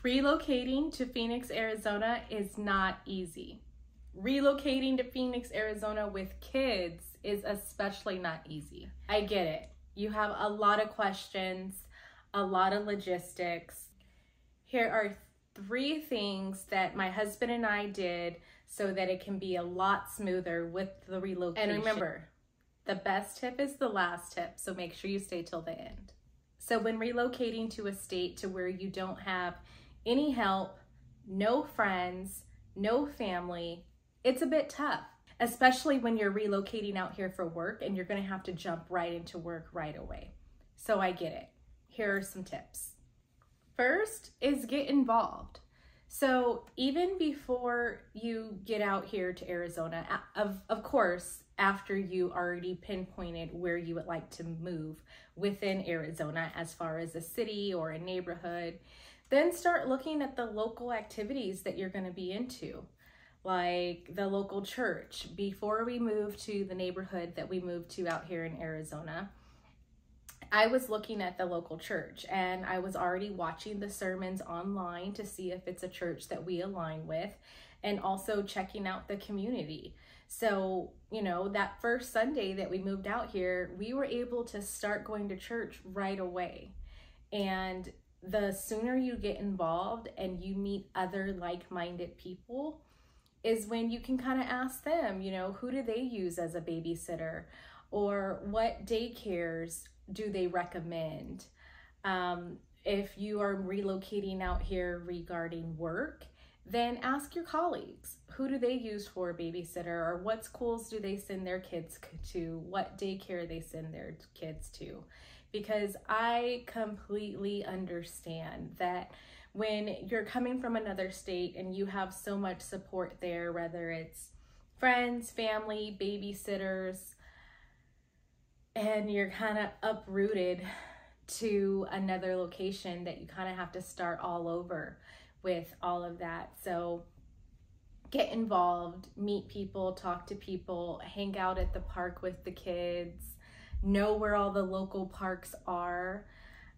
Relocating to Phoenix, Arizona is not easy. Relocating to Phoenix, Arizona with kids is especially not easy. I get it. You have a lot of questions, a lot of logistics. Here are 3 things that my husband and I did so that it can be a lot smoother with the relocation. And remember, the best tip is the last tip, so make sure you stay till the end. So when relocating to a state to where you don't have any help, no friends, no family, it's a bit tough, especially when you're relocating out here for work and you're gonna have to jump right into work right away. So I get it. Here are some tips. First is get involved. So even before you get out here to Arizona, of course, after you already pinpointed where you would like to move within Arizona as far as a city or a neighborhood, then start looking at the local activities that you're going to be into, like the local church. Before we moved to the neighborhood that we moved to out here in Arizona, I was looking at the local church and I was already watching the sermons online to see if it's a church that we align with, and also checking out the community. So, you know, that first Sunday that we moved out here, we were able to start going to church right away. And the sooner you get involved and you meet other like-minded people is when you can kind of ask them, you know, who do they use as a babysitter, or what daycares do they recommend? If you are relocating out here regarding work, then ask your colleagues, who do they use for a babysitter, or what schools do they send their kids to, what daycare they send their kids to. Because I completely understand that when you're coming from another state and you have so much support there, whether it's friends, family, babysitters, and you're kind of uprooted to another location, that you kind of have to start all over with all of that. So get involved, meet people, talk to people, hang out at the park with the kids, know where all the local parks are.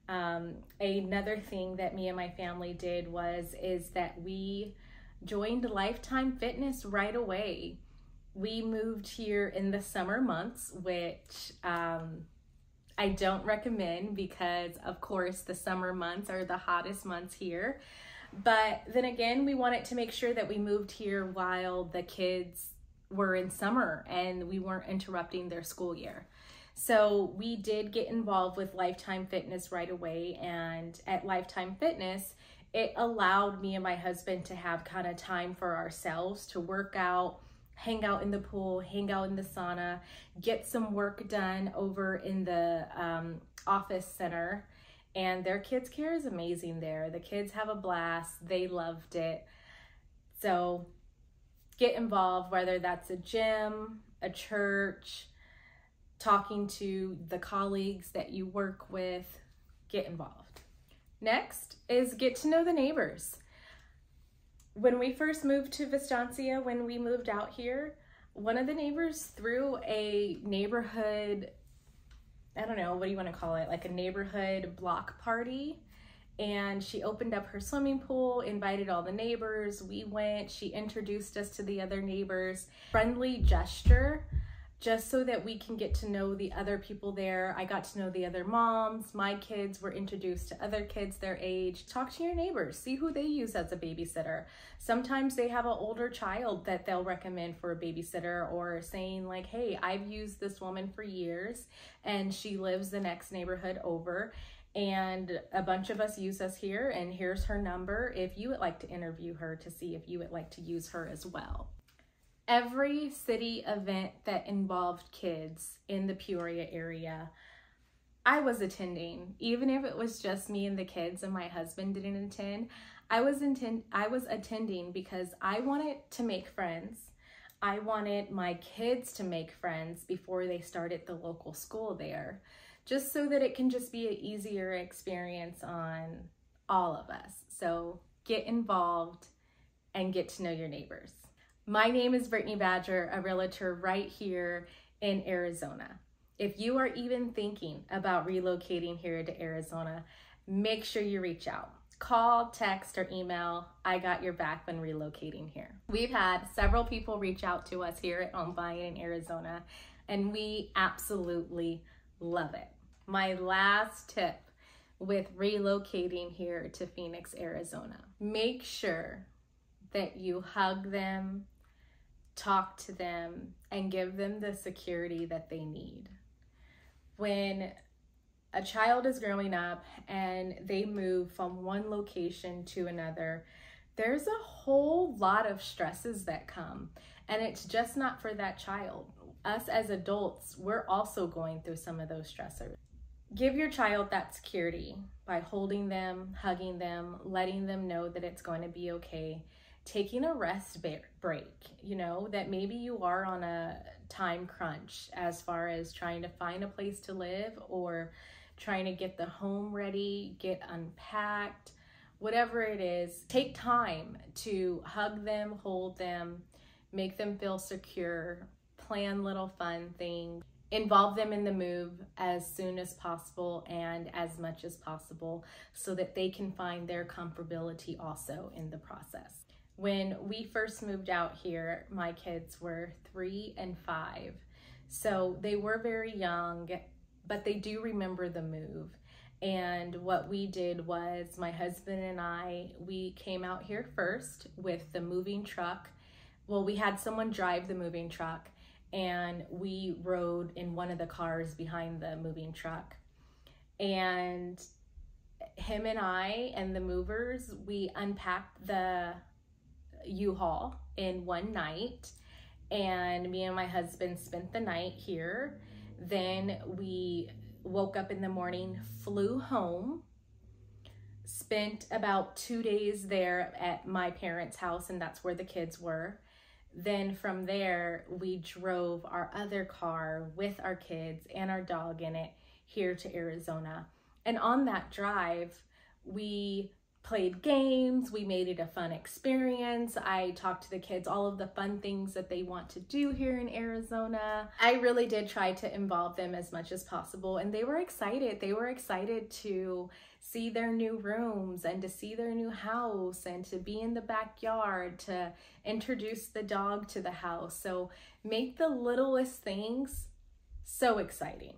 Another thing that me and my family did is that we joined Lifetime Fitness right away. We moved here in the summer months, which I don't recommend because, of course, the summer months are the hottest months here. But then again, we wanted to make sure that we moved here while the kids were in summer and we weren't interrupting their school year. So we did get involved with Lifetime Fitness right away, and at Lifetime Fitness, it allowed me and my husband to have kind of time for ourselves to work out, hang out in the pool, hang out in the sauna, get some work done over in the office center. And their kids' care is amazing there. The kids have a blast. They loved it. So get involved, whether that's a gym, a church, talking to the colleagues that you work with, get involved. Next is get to know the neighbors. When we first moved to Vistancia, when we moved out here, one of the neighbors threw a neighborhood, I don't know, what do you want to call it? Like a neighborhood block party. And she opened up her swimming pool, invited all the neighbors. We went, she introduced us to the other neighbors. Friendly gesture, just so that we can get to know the other people there. I got to know the other moms. My kids were introduced to other kids their age. Talk to your neighbors, see who they use as a babysitter. Sometimes they have an older child that they'll recommend for a babysitter, or saying like, hey, I've used this woman for years and she lives the next neighborhood over, and a bunch of us use us here, and here's her number if you would like to interview her to see if you would like to use her as well. Every city event that involved kids in the Peoria area, I was attending. Even if it was just me and the kids and my husband didn't attend, I was attending because I wanted to make friends. I wanted my kids to make friends before they started the local school there, just so that it can just be an easier experience on all of us. So get involved and get to know your neighbors. My name is Brittaney Badger, a realtor right here in Arizona. If you are even thinking about relocating here to Arizona, make sure you reach out. call, text, or email. I got your back when relocating here. We've had several people reach out to us here at Home Buying in Arizona, and we absolutely love it. My last tip with relocating here to Phoenix, Arizona, make sure that you hug them, talk to them, and give them the security that they need. When a child is growing up and they move from one location to another, there's a whole lot of stresses that come, and it's just not for that child. Us as adults, we're also going through some of those stressors. Give your child that security by holding them, hugging them, letting them know that it's going to be okay, taking a rest break, you know, that maybe you are on a time crunch as far as trying to find a place to live or trying to get the home ready, get unpacked, whatever it is. Take time to hug them, hold them, make them feel secure, plan little fun things, involve them in the move as soon as possible and as much as possible so that they can find their comfortability also in the process. When we first moved out here, my kids were 3 and 5, so they were very young, but they do remember the move. And what we did was, my husband and I, we came out here first with the moving truck. Well, we had someone drive the moving truck, and we rode in one of the cars behind the moving truck. And him and I and the movers, we unpacked the U-Haul in one night, and me and my husband spent the night here. Then we woke up in the morning, flew home, spent about 2 days there at my parents' house, and that's where the kids were. Then from there, we drove our other car with our kids and our dog in it here to Arizona. And on that drive, we played games, we made it a fun experience. I talked to the kids all of the fun things that they want to do here in Arizona. I really did try to involve them as much as possible, and they were excited. They were excited to see their new rooms and to see their new house and to be in the backyard, to introduce the dog to the house. So make the littlest things so exciting.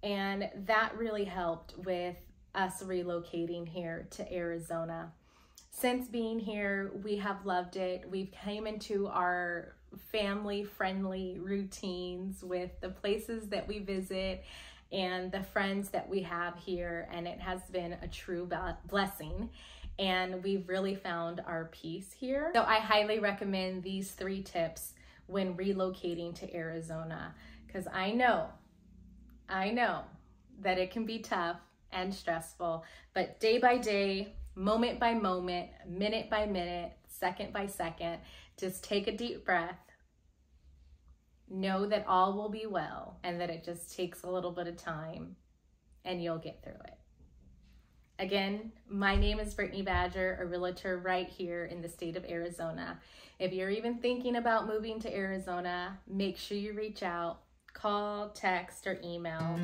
And that really helped with us relocating here to Arizona. Since being here, we have loved it. We've came into our family-friendly routines with the places that we visit and the friends that we have here, and it has been a true blessing, and we've really found our peace here. So I highly recommend these 3 tips when relocating to Arizona, because I know that it can be tough and stressful, but day by day, moment by moment, minute by minute, second by second, just take a deep breath. Know that all will be well, and that it just takes a little bit of time and you'll get through it. Again, my name is Brittaney Badger, a realtor right here in the state of Arizona. If you're even thinking about moving to Arizona, make sure you reach out, call, text, or email.